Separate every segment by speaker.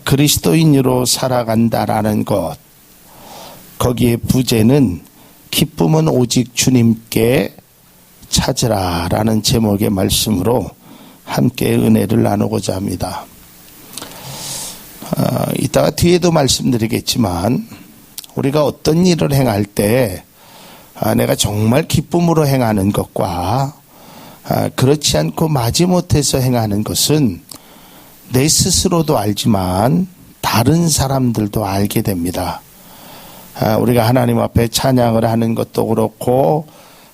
Speaker 1: 그리스도인으로 살아간다라는 것, 거기에 부제는 기쁨은 오직 주님께 찾으라라는 제목의 말씀으로 함께 은혜를 나누고자 합니다. 이따가 뒤에도 말씀드리겠지만 우리가 어떤 일을 행할 때 내가 정말 기쁨으로 행하는 것과 그렇지 않고 마지못해서 행하는 것은 내 스스로도 알지만 다른 사람들도 알게 됩니다. 우리가 하나님 앞에 찬양을 하는 것도 그렇고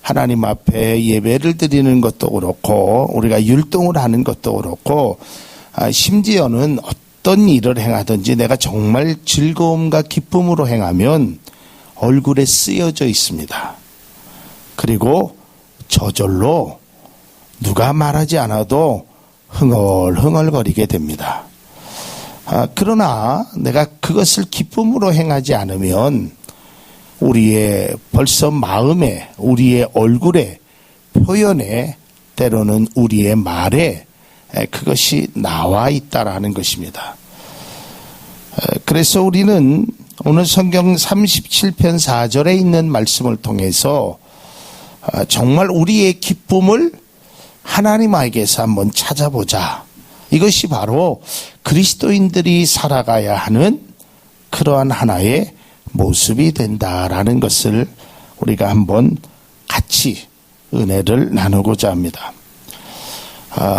Speaker 1: 하나님 앞에 예배를 드리는 것도 그렇고 우리가 율동을 하는 것도 그렇고 심지어는 어떤 일을 행하든지 내가 정말 즐거움과 기쁨으로 행하면 얼굴에 쓰여져 있습니다. 그리고 저절로 누가 말하지 않아도 흥얼흥얼거리게 됩니다. 그러나 내가 그것을 기쁨으로 행하지 않으면 우리의 벌써 마음에, 우리의 얼굴에, 표현에, 때로는 우리의 말에 그것이 나와 있다라는 것입니다. 그래서 우리는 오늘 성경 37편 4절에 있는 말씀을 통해서 정말 우리의 기쁨을 하나님에게서 한번 찾아보자. 이것이 바로 그리스도인들이 살아가야 하는 그러한 하나의 모습이 된다라는 것을 우리가 한번 같이 은혜를 나누고자 합니다.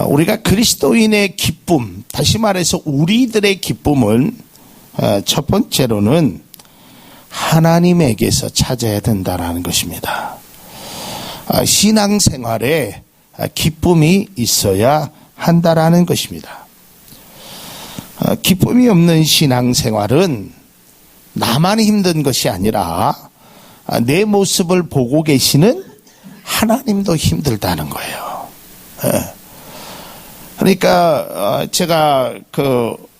Speaker 1: 우리가 그리스도인의 기쁨, 다시 말해서 우리들의 기쁨은 첫 번째로는 하나님에게서 찾아야 된다라는 것입니다. 신앙생활에 기쁨이 있어야 한다라는 것입니다. 기쁨이 없는 신앙생활은 나만 힘든 것이 아니라 내 모습을 보고 계시는 하나님도 힘들다는 거예요. 그러니까 제가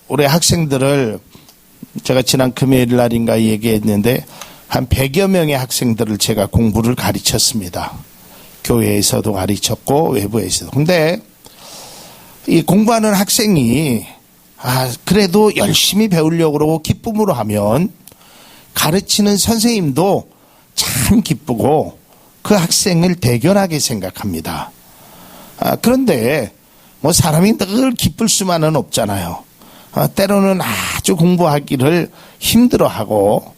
Speaker 1: 우리 학생들을 제가 지난 금요일 날인가 얘기했는데 한 100여 명의 학생들을 제가 공부를 가르쳤습니다. 교회에서도 가르쳤고 외부에서도. 근데 이 공부하는 학생이 그래도 열심히 배우려고 그러고 기쁨으로 하면 가르치는 선생님도 참 기쁘고 그 학생을 대견하게 생각합니다. 그런데 뭐 사람이 늘 기쁠 수만은 없잖아요. 때로는 아주 공부하기를 힘들어하고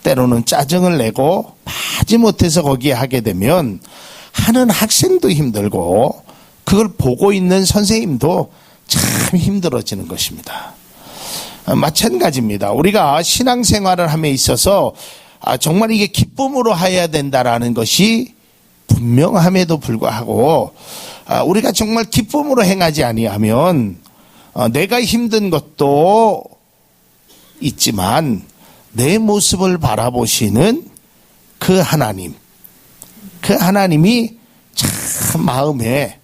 Speaker 1: 때로는 짜증을 내고 마지못해서 거기에 하게 되면 하는 학생도 힘들고 그걸 보고 있는 선생님도 참 힘들어지는 것입니다. 마찬가지입니다. 우리가 신앙생활을 함에 있어서 정말 이게 기쁨으로 해야 된다라는 것이 분명함에도 불구하고 우리가 정말 기쁨으로 행하지 아니하면 내가 힘든 것도 있지만 내 모습을 바라보시는 그 하나님, 그 하나님이 참 마음에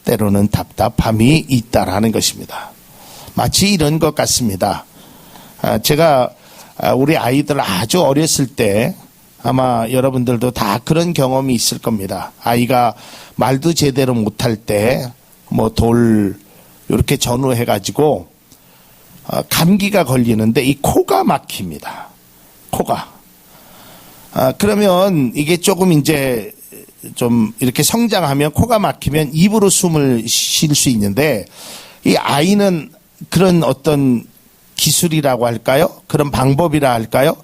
Speaker 1: 때로는 답답함이 있다라는 것입니다. 마치 이런 것 같습니다. 제가 우리 아이들 아주 어렸을 때 아마 여러분들도 다 그런 경험이 있을 겁니다. 아이가 말도 제대로 못할 때 뭐 돌 이렇게 전후해가지고 감기가 걸리는데 이 코가 막힙니다. 코가. 그러면 이게 조금 이제 좀 이렇게 성장하면 코가 막히면 입으로 숨을 쉴 수 있는데 이 아이는 그런 어떤 기술이라고 할까요? 그런 방법이라 할까요?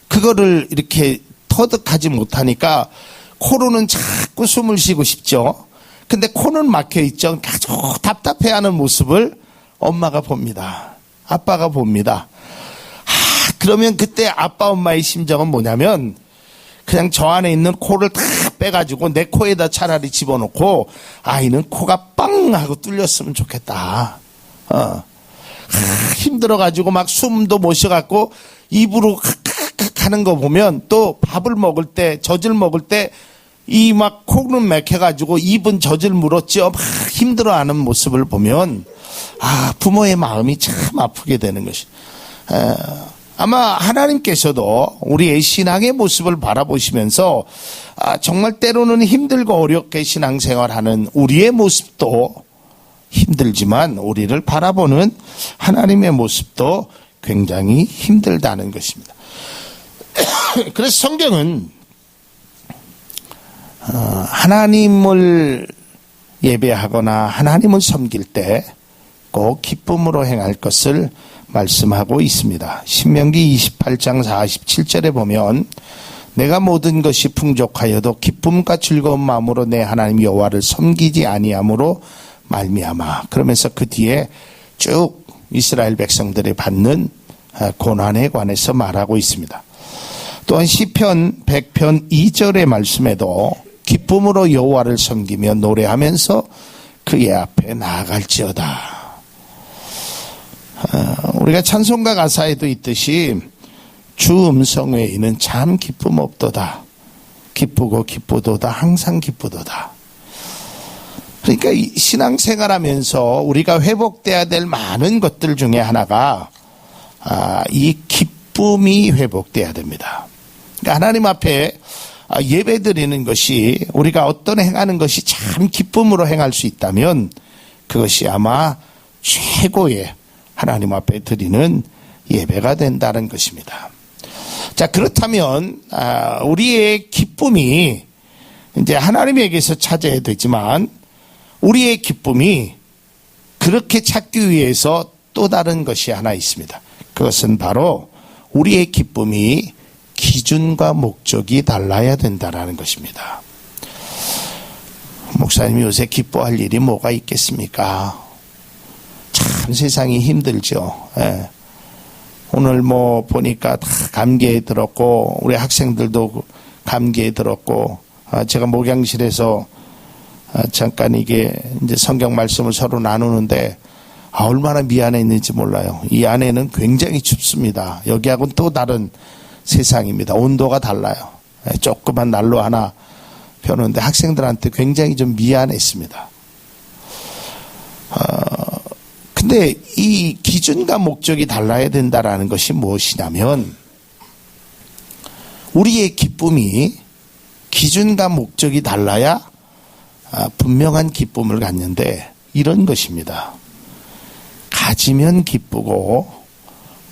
Speaker 1: 그거를 이렇게 터득하지 못하니까 코로는 자꾸 숨을 쉬고 싶죠. 근데 코는 막혀 있죠. 아주 답답해하는 모습을 엄마가 봅니다. 아빠가 봅니다. 그러면 그때 아빠 엄마의 심정은 뭐냐면 그냥 저 안에 있는 코를 다 빼가지고 내 코에다 차라리 집어넣고 아이는 코가 빵 하고 뚫렸으면 좋겠다. 힘들어가지고 막 숨도 못 쉬어갖고 입으로 하는 거 보면 또 밥을 먹을 때 젖을 먹을 때 이 막 코는 막혀가지고 입은 젖을 물었죠. 막 힘들어하는 모습을 보면 부모의 마음이 참 아프게 되는 것이. 아마 하나님께서도 우리의 신앙의 모습을 바라보시면서 정말 때로는 힘들고 어렵게 신앙생활하는 우리의 모습도 힘들지만 우리를 바라보는 하나님의 모습도 굉장히 힘들다는 것입니다. 그래서 성경은 하나님을 예배하거나 하나님을 섬길 때 꼭 기쁨으로 행할 것을 말씀하고 있습니다. 신명기 28장 47절에 보면 내가 모든 것이 풍족하여도 기쁨과 즐거운 마음으로 내 하나님 여호와를 섬기지 아니함으로 말미암아. 그러면서 그 뒤에 쭉 이스라엘 백성들이 받는 고난에 관해서 말하고 있습니다. 또한 시편 100편 2절의 말씀에도 기쁨으로 여호와를 섬기며 노래하면서 그의 앞에 나아갈지어다. 우리가 찬송가 가사에도 있듯이 주 음성 외에는 참 기쁨 없도다. 기쁘고 기쁘도다. 항상 기쁘도다. 그러니까 이 신앙생활하면서 우리가 회복돼야 될 많은 것들 중에 하나가 이 기쁨이 회복돼야 됩니다. 그러니까 하나님 앞에 예배 드리는 것이 우리가 어떤 행하는 것이 참 기쁨으로 행할 수 있다면 그것이 아마 최고의 하나님 앞에 드리는 예배가 된다는 것입니다. 자, 그렇다면 우리의 기쁨이 이제 하나님에게서 찾아야 되지만 우리의 기쁨이 그렇게 찾기 위해서 또 다른 것이 하나 있습니다. 그것은 바로 우리의 기쁨이 기준과 목적이 달라야 된다는 것입니다. 목사님이 요새 기뻐할 일이 뭐가 있겠습니까? 참 세상이 힘들죠. 예. 오늘 뭐 보니까 다 감기에 들었고 우리 학생들도 감기에 들었고 제가 목양실에서 잠깐 이게 이제 성경 말씀을 서로 나누는데 얼마나 미안했는지 몰라요. 이 안에는 굉장히 춥습니다. 여기하고는 또 다른 세상입니다. 온도가 달라요. 조그만 난로 하나 펴는데 학생들한테 굉장히 좀 미안했습니다. 근데 이 기준과 목적이 달라야 된다라는 것이 무엇이냐면 우리의 기쁨이 기준과 목적이 달라야 분명한 기쁨을 갖는데 이런 것입니다. 가지면 기쁘고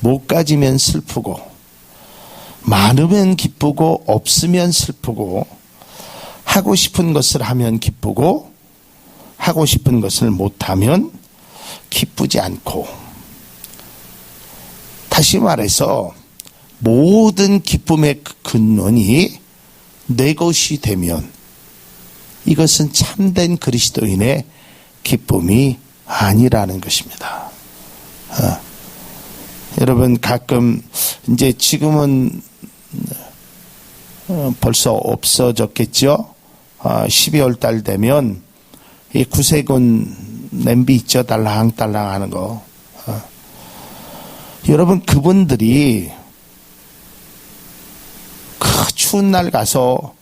Speaker 1: 못 가지면 슬프고 많으면 기쁘고 없으면 슬프고 하고 싶은 것을 하면 기쁘고 하고 싶은 것을 못하면 기쁘지 않고 다시 말해서 모든 기쁨의 근원이 내 것이 되면 이것은 참된 그리스도인의 기쁨이 아니라는 것입니다. 여러분 가끔 이제 지금은 벌써 없어졌겠죠. 12월 달 되면 이 구세군 냄비 있죠. 달랑달랑 하는 거. 여러분 그분들이 그 추운 날 가서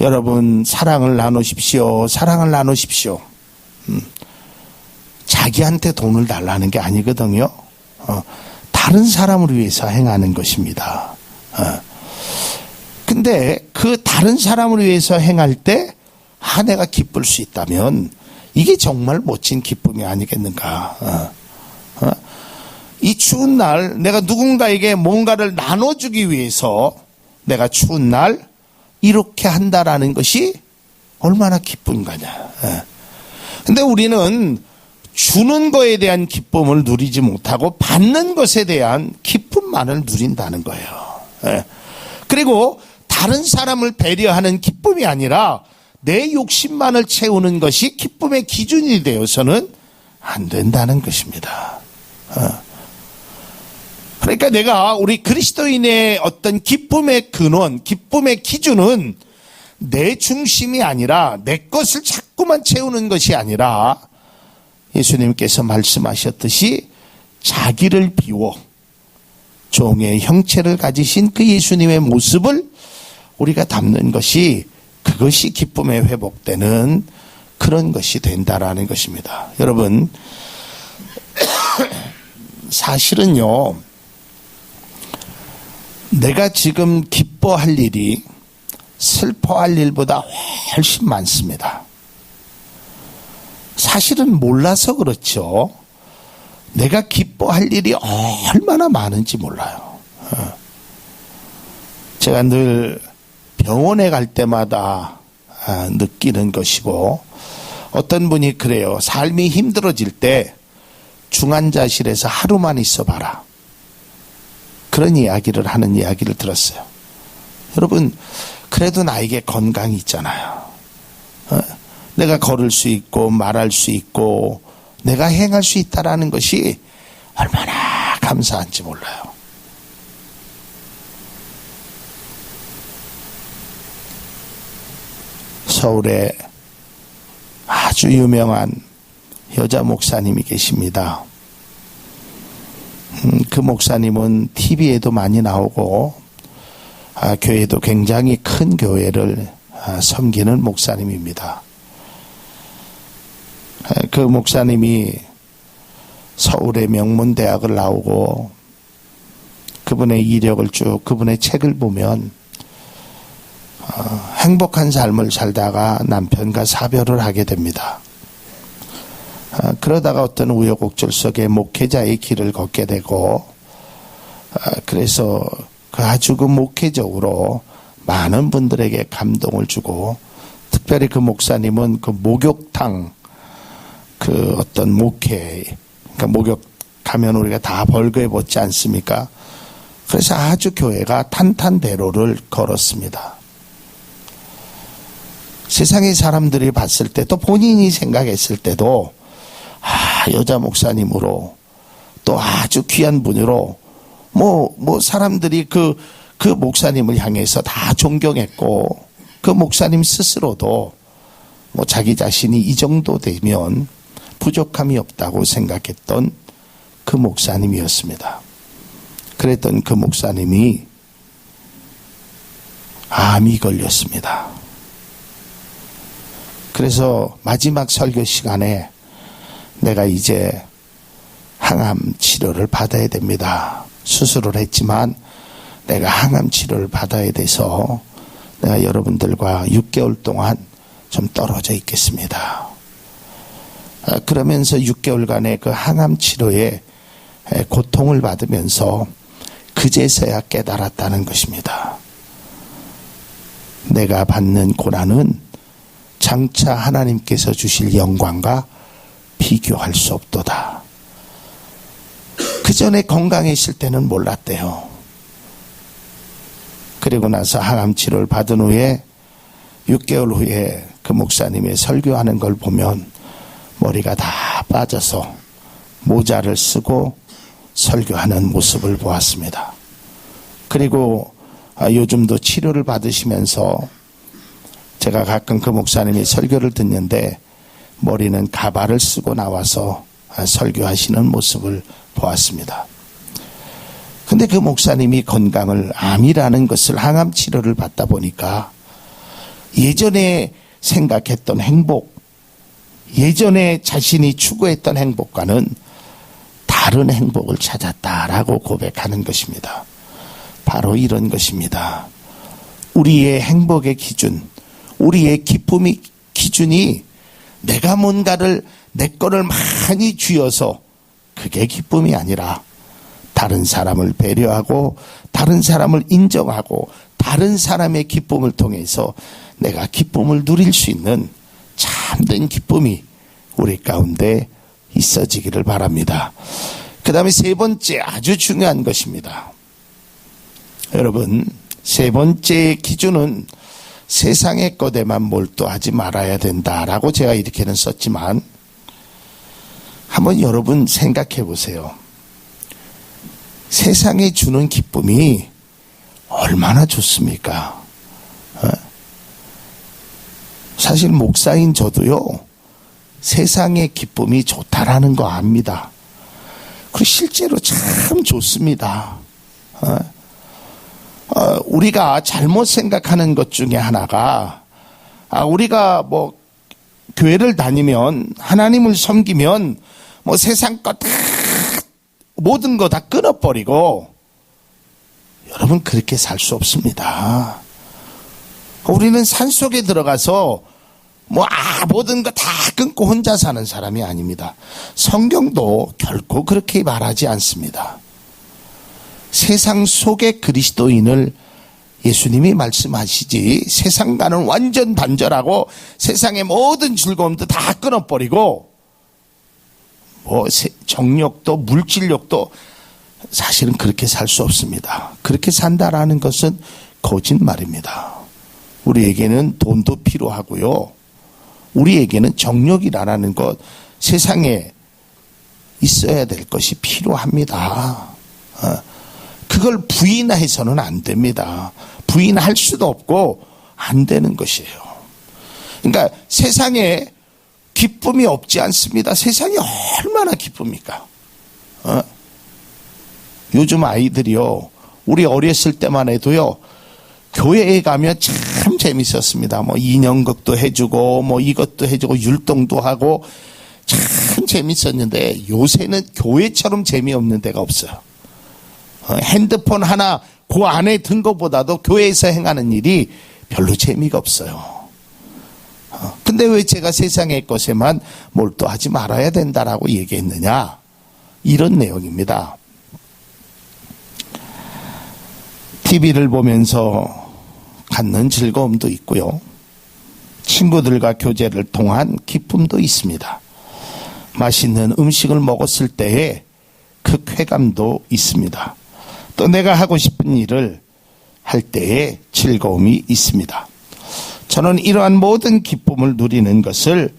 Speaker 1: 여러분 사랑을 나누십시오. 사랑을 나누십시오. 자기한테 돈을 달라는 게 아니거든요. 다른 사람을 위해서 행하는 것입니다. 근데 그 다른 사람을 위해서 행할 때 내가 기쁠 수 있다면 이게 정말 멋진 기쁨이 아니겠는가. 이 추운 날 내가 누군가에게 뭔가를 나눠주기 위해서 내가 추운 날 이렇게 한다라는 것이 얼마나 기쁜 거냐. 근데 우리는 주는 것에 대한 기쁨을 누리지 못하고 받는 것에 대한 기쁨만을 누린다는 거예요. 그리고 다른 사람을 배려하는 기쁨이 아니라 내 욕심만을 채우는 것이 기쁨의 기준이 되어서는 안 된다는 것입니다. 그러니까 내가 우리 그리스도인의 어떤 기쁨의 근원, 기쁨의 기준은 내 중심이 아니라 내 것을 자꾸만 채우는 것이 아니라 예수님께서 말씀하셨듯이 자기를 비워 종의 형체를 가지신 그 예수님의 모습을 우리가 담는 것이 그것이 기쁨에 회복되는 그런 것이 된다라는 것입니다. 여러분 사실은요 내가 지금 기뻐할 일이 슬퍼할 일보다 훨씬 많습니다. 사실은 몰라서 그렇죠. 내가 기뻐할 일이 얼마나 많은지 몰라요. 제가 늘 병원에 갈 때마다 느끼는 것이고, 어떤 분이 그래요. 삶이 힘들어질 때 중환자실에서 하루만 있어봐라. 그런 이야기를 하는 이야기를 들었어요. 여러분, 그래도 나에게 건강이 있잖아요. 내가 걸을 수 있고 말할 수 있고 내가 행할 수 있다라는 것이 얼마나 감사한지 몰라요. 서울에 아주 유명한 여자 목사님이 계십니다. 그 목사님은 TV에도 많이 나오고 교회도 굉장히 큰 교회를 섬기는 목사님입니다. 그 목사님이 서울의 명문대학을 나오고 그분의 이력을 쭉 그분의 책을 보면 행복한 삶을 살다가 남편과 사별을 하게 됩니다. 그러다가 어떤 우여곡절 속에 목회자의 길을 걷게 되고, 그래서 아주 그 목회적으로 많은 분들에게 감동을 주고, 특별히 그 목사님은 그 목욕탕 그 어떤 목회, 그러니까 목욕 가면 우리가 다 벌거에 벗지 않습니까? 그래서 아주 교회가 탄탄대로를 걸었습니다. 세상의 사람들이 봤을 때, 또 본인이 생각했을 때도 여자 목사님으로 또 아주 귀한 분으로 사람들이 그 목사님을 향해서 다 존경했고, 그 목사님 스스로도 자기 자신이 이 정도 되면 부족함이 없다고 생각했던 그 목사님이었습니다. 그랬던 그 목사님이 암이 걸렸습니다. 그래서 마지막 설교 시간에 내가 이제 항암 치료를 받아야 됩니다. 수술을 했지만 내가 항암 치료를 받아야 돼서 내가 여러분들과 6개월 동안 좀 떨어져 있겠습니다. 그러면서 6개월간의 그 항암 치료에 고통을 받으면서 그제서야 깨달았다는 것입니다. 내가 받는 고난은 장차 하나님께서 주실 영광과 비교할 수 없도다. 그 전에 건강했을 때는 몰랐대요. 그리고 나서 항암 치료를 받은 후에 6개월 후에 그 목사님의 설교하는 걸 보면 머리가 다 빠져서 모자를 쓰고 설교하는 모습을 보았습니다. 그리고 요즘도 치료를 받으시면서 제가 가끔 그 목사님이 설교를 듣는데 머리는 가발을 쓰고 나와서 설교하시는 모습을 보았습니다. 근데 그 목사님이 건강을, 암이라는 것을, 항암 치료를 받다 보니까 예전에 생각했던 행복, 예전에 자신이 추구했던 행복과는 다른 행복을 찾았다라고 고백하는 것입니다. 바로 이런 것입니다. 우리의 행복의 기준, 우리의 기쁨의 기준이 내가 뭔가를, 내 거를 많이 쥐어서 그게 기쁨이 아니라 다른 사람을 배려하고 다른 사람을 인정하고 다른 사람의 기쁨을 통해서 내가 기쁨을 누릴 수 있는 참된 기쁨이 우리 가운데 있어지기를 바랍니다. 그 다음에 세 번째, 아주 중요한 것입니다. 여러분, 세 번째 기준은 세상의 것에만 몰두하지 말아야 된다라고 제가 이렇게는 썼지만, 한번 여러분 생각해 보세요. 세상에 주는 기쁨이 얼마나 좋습니까? 사실 목사인 저도요, 세상의 기쁨이 좋다라는 거 압니다. 그리고 실제로 참 좋습니다. 우리가 잘못 생각하는 것 중에 하나가, 우리가 교회를 다니면, 하나님을 섬기면 세상 것 다, 모든 거 다 끊어버리고, 여러분 그렇게 살 수 없습니다. 우리는 산속에 들어가서 모든 거 다 끊고 혼자 사는 사람이 아닙니다. 성경도 결코 그렇게 말하지 않습니다. 세상 속의 그리스도인을 예수님이 말씀하시지, 세상과는 완전 단절하고 세상의 모든 즐거움도 다 끊어버리고 정욕도 물질욕도 사실은 그렇게 살 수 없습니다. 그렇게 산다라는 것은 거짓말입니다. 우리에게는 돈도 필요하고요. 우리에게는 정욕이라는 것, 세상에 있어야 될 것이 필요합니다. 그걸 부인해서는 안 됩니다. 부인할 수도 없고 안 되는 것이에요. 그러니까 세상에 기쁨이 없지 않습니다. 세상이 얼마나 기쁩니까? 요즘 아이들이요, 우리 어렸을 때만 해도요, 교회에 가면 참 재밌었습니다. 인형극도 해주고, 이것도 해주고, 율동도 하고, 참 재밌었는데, 요새는 교회처럼 재미없는 데가 없어요. 핸드폰 하나 그 안에 든 것보다도 교회에서 행하는 일이 별로 재미가 없어요. 근데 왜 제가 세상의 것에만 몰두하지 말아야 된다라고 얘기했느냐? 이런 내용입니다. TV를 보면서 갖는 즐거움도 있고요. 친구들과 교제를 통한 기쁨도 있습니다. 맛있는 음식을 먹었을 때의 그 쾌감도 있습니다. 또 내가 하고 싶은 일을 할 때의 즐거움이 있습니다. 저는 이러한 모든 기쁨을 누리는 것을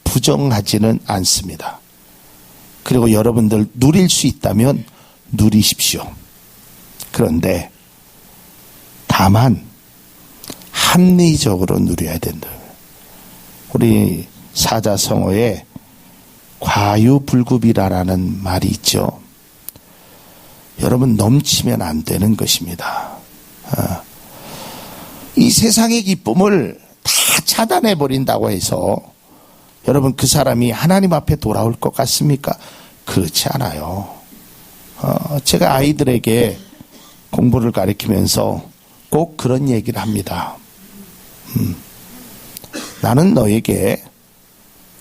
Speaker 1: 부정하지는 않습니다. 그리고 여러분들 누릴 수 있다면 누리십시오. 그런데 다만 합리적으로 누려야 된다. 우리 사자성어에 과유불급이라는 말이 있죠. 여러분, 넘치면 안 되는 것입니다. 이 세상의 기쁨을 다 차단해 버린다고 해서 여러분, 그 사람이 하나님 앞에 돌아올 것 같습니까? 그렇지 않아요. 제가 아이들에게 공부를 가르치면서 꼭 그런 얘기를 합니다. 나는 너에게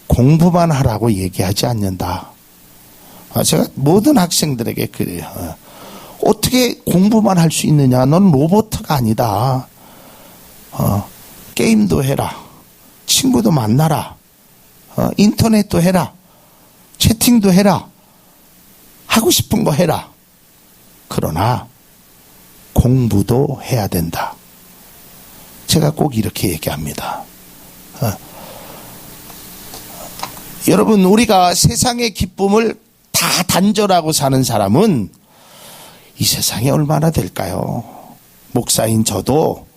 Speaker 1: 공부만 하라고 얘기하지 않는다. 제가 모든 학생들에게 그래요. 어떻게 공부만 할 수 있느냐? 넌 로봇가 아니다. 게임도 해라. 친구도 만나라. 인터넷도 해라. 채팅도 해라. 하고 싶은 거 해라. 그러나 공부도 해야 된다. 제가 꼭 이렇게 얘기합니다. 여러분, 우리가 세상의 기쁨을 다 단절하고 사는 사람은 이 세상에 얼마나 될까요? 목사인 저도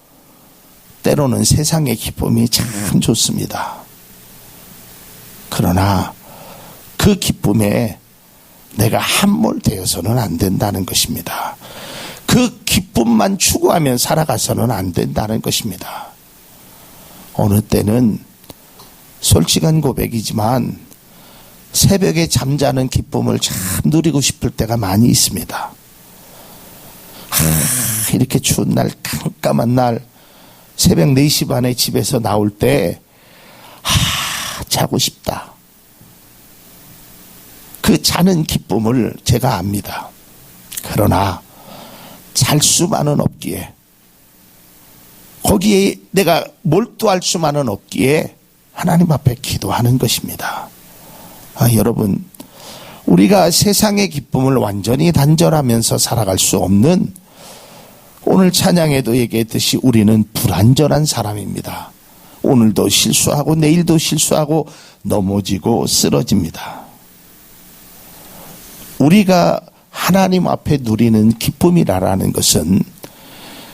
Speaker 1: 때로는 세상의 기쁨이 참 좋습니다. 그러나 그 기쁨에 내가 함몰되어서는 안 된다는 것입니다. 그 기쁨만 추구하면 살아가서는 안 된다는 것입니다. 어느 때는 솔직한 고백이지만 새벽에 잠자는 기쁨을 참 누리고 싶을 때가 많이 있습니다. 이렇게 추운 날, 깜깜한 날, 새벽 4시 반에 집에서 나올 때 자고 싶다. 그 자는 기쁨을 제가 압니다. 그러나 잘 수만은 없기에, 거기에 내가 몰두할 수만은 없기에 하나님 앞에 기도하는 것입니다. 여러분, 우리가 세상의 기쁨을 완전히 단절하면서 살아갈 수 없는, 오늘 찬양에도 얘기했듯이 우리는 불완전한 사람입니다. 오늘도 실수하고 내일도 실수하고 넘어지고 쓰러집니다. 우리가 하나님 앞에 누리는 기쁨이라는 것은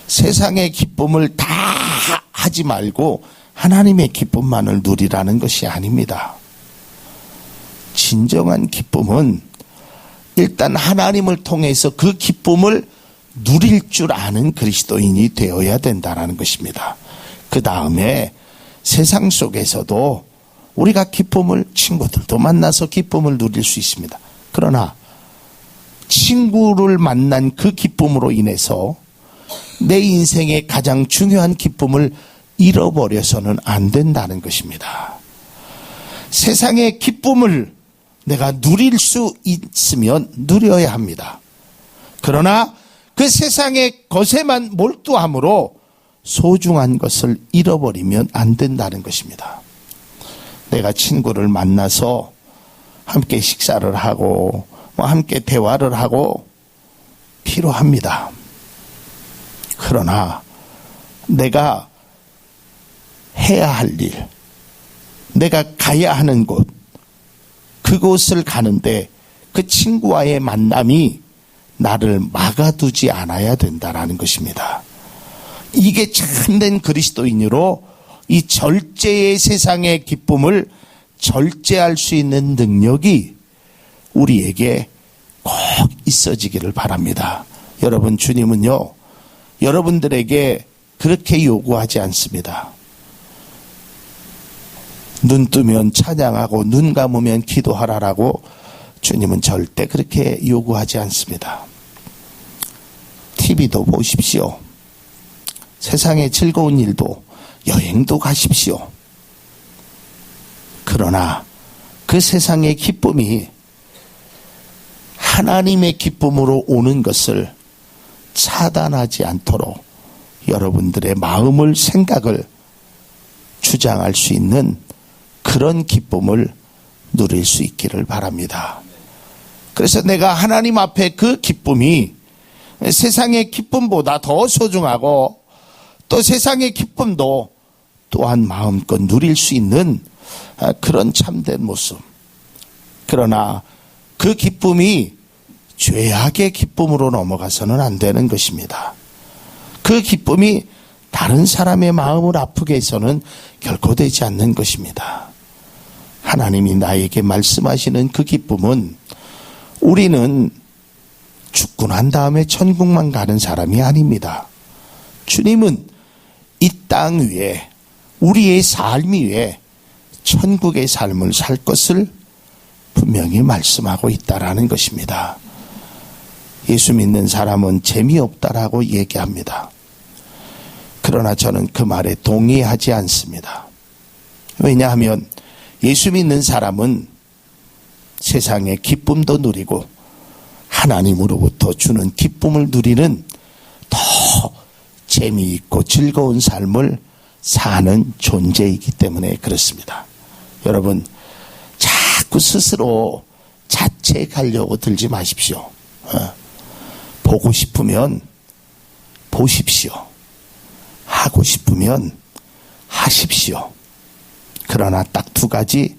Speaker 1: 세상의 기쁨을 다 하지 말고 하나님의 기쁨만을 누리라는 것이 아닙니다. 진정한 기쁨은 일단 하나님을 통해서 그 기쁨을 누릴 줄 아는 그리스도인이 되어야 된다는 것입니다. 그 다음에 세상 속에서도 우리가 기쁨을, 친구들도 만나서 기쁨을 누릴 수 있습니다. 그러나 친구를 만난 그 기쁨으로 인해서 내 인생의 가장 중요한 기쁨을 잃어버려서는 안 된다는 것입니다. 세상의 기쁨을 내가 누릴 수 있으면 누려야 합니다. 그러나 그 세상의 것에만 몰두함으로 소중한 것을 잃어버리면 안 된다는 것입니다. 내가 친구를 만나서 함께 식사를 하고 함께 대화를 하고 필요합니다. 그러나 내가 해야 할 일, 내가 가야 하는 곳, 그곳을 가는데 그 친구와의 만남이 나를 막아두지 않아야 된다는 것입니다. 이게 참된 그리스도인으로 이 절제의 세상의 기쁨을 절제할 수 있는 능력이 우리에게 꼭 있어지기를 바랍니다. 여러분, 주님은요, 여러분들에게 그렇게 요구하지 않습니다. 눈 뜨면 찬양하고 눈 감으면 기도하라라고 주님은 절대 그렇게 요구하지 않습니다. TV도 보십시오. 세상의 즐거운 일도, 여행도 가십시오. 그러나 그 세상의 기쁨이 하나님의 기쁨으로 오는 것을 차단하지 않도록 여러분들의 마음을, 생각을 주장할 수 있는 그런 기쁨을 누릴 수 있기를 바랍니다. 그래서 내가 하나님 앞에 그 기쁨이 세상의 기쁨보다 더 소중하고 또 세상의 기쁨도 또한 마음껏 누릴 수 있는 그런 참된 모습. 그러나 그 기쁨이 죄악의 기쁨으로 넘어가서는 안 되는 것입니다. 그 기쁨이 다른 사람의 마음을 아프게 해서는 결코 되지 않는 것입니다. 하나님이 나에게 말씀하시는 그 기쁨은 우리는 죽고 난 다음에 천국만 가는 사람이 아닙니다. 주님은 이 땅 위에 우리의 삶 위에 천국의 삶을 살 것을 분명히 말씀하고 있다라는 것입니다. 예수 믿는 사람은 재미없다라고 얘기합니다. 그러나 저는 그 말에 동의하지 않습니다. 왜냐하면 예수 믿는 사람은 세상의 기쁨도 누리고 하나님으로부터 주는 기쁨을 누리는 더 재미있고 즐거운 삶을 사는 존재이기 때문에 그렇습니다. 여러분, 자꾸 스스로 자책하려고 들지 마십시오. 보고 싶으면 보십시오. 하고 싶으면 하십시오. 그러나 딱 두 가지,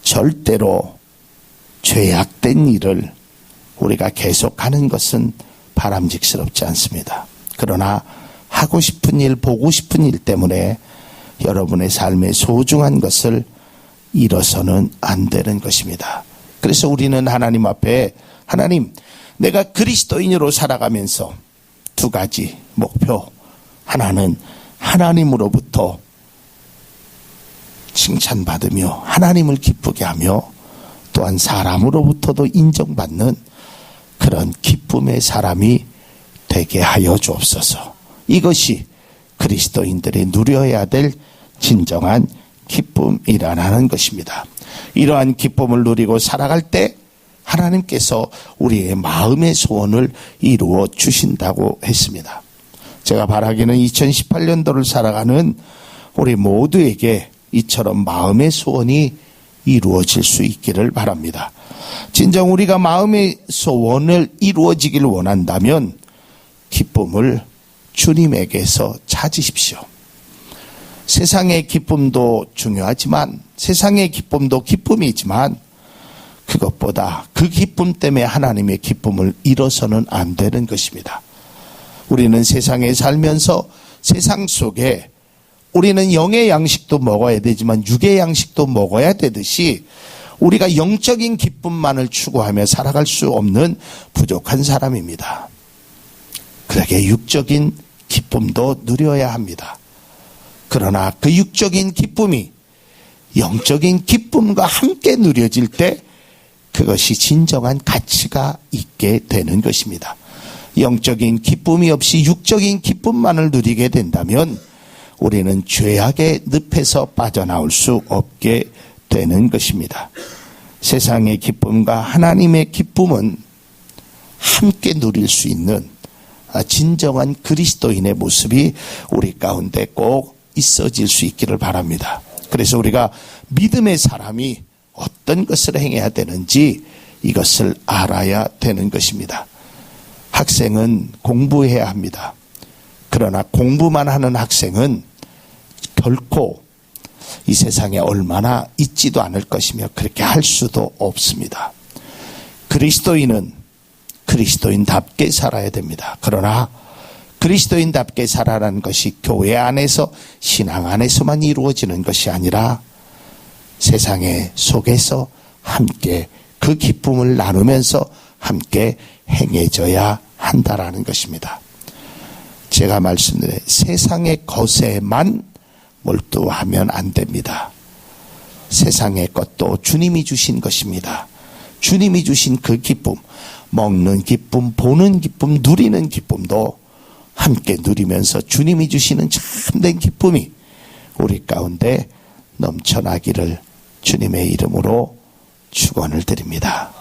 Speaker 1: 절대로 죄악된 일을 우리가 계속하는 것은 바람직스럽지 않습니다. 그러나 하고 싶은 일, 보고 싶은 일 때문에 여러분의 삶의 소중한 것을 잃어서는 안 되는 것입니다. 그래서 우리는 하나님 앞에, 하나님, 내가 그리스도인으로 살아가면서 두 가지 목표, 하나는 하나님으로부터 칭찬받으며 하나님을 기쁘게 하며 또한 사람으로부터도 인정받는 그런 기쁨의 사람이 되게 하여 주옵소서. 이것이 그리스도인들이 누려야 될 진정한 기쁨이라는 것입니다. 이러한 기쁨을 누리고 살아갈 때 하나님께서 우리의 마음의 소원을 이루어 주신다고 했습니다. 제가 바라기는 2018년도를 살아가는 우리 모두에게 이처럼 마음의 소원이 이루어질 수 있기를 바랍니다. 진정 우리가 마음의 소원을 이루어지기를 원한다면 기쁨을 주님에게서 찾으십시오. 세상의 기쁨도 중요하지만, 세상의 기쁨도 기쁨이지만 그것보다 그 기쁨 때문에 하나님의 기쁨을 잃어서는 안 되는 것입니다. 우리는 세상에 살면서 세상 속에 우리는 영의 양식도 먹어야 되지만 육의 양식도 먹어야 되듯이 우리가 영적인 기쁨만을 추구하며 살아갈 수 없는 부족한 사람입니다. 그러게 육적인 기쁨도 누려야 합니다. 그러나 그 육적인 기쁨이 영적인 기쁨과 함께 누려질 때 그것이 진정한 가치가 있게 되는 것입니다. 영적인 기쁨이 없이 육적인 기쁨만을 누리게 된다면 우리는 죄악의 늪에서 빠져나올 수 없게 되는 것입니다. 세상의 기쁨과 하나님의 기쁨은 함께 누릴 수 있는 진정한 그리스도인의 모습이 우리 가운데 꼭 있어질 수 있기를 바랍니다. 그래서 우리가 믿음의 사람이 어떤 것을 행해야 되는지 이것을 알아야 되는 것입니다. 학생은 공부해야 합니다. 그러나 공부만 하는 학생은 결코 이 세상에 얼마나 있지도 않을 것이며 그렇게 할 수도 없습니다. 그리스도인은 그리스도인답게 살아야 됩니다. 그러나 그리스도인답게 살아라는 것이 교회 안에서 신앙 안에서만 이루어지는 것이 아니라 세상의 속에서 함께 그 기쁨을 나누면서 함께 행해져야 한다라는 것입니다. 제가 말씀드린 세상의 것에만 몰두하면 안 됩니다. 세상의 것도 주님이 주신 것입니다. 주님이 주신 그 기쁨, 먹는 기쁨, 보는 기쁨, 누리는 기쁨도 함께 누리면서 주님이 주시는 참된 기쁨이 우리 가운데 넘쳐나기를 주님의 이름으로 축원을 드립니다.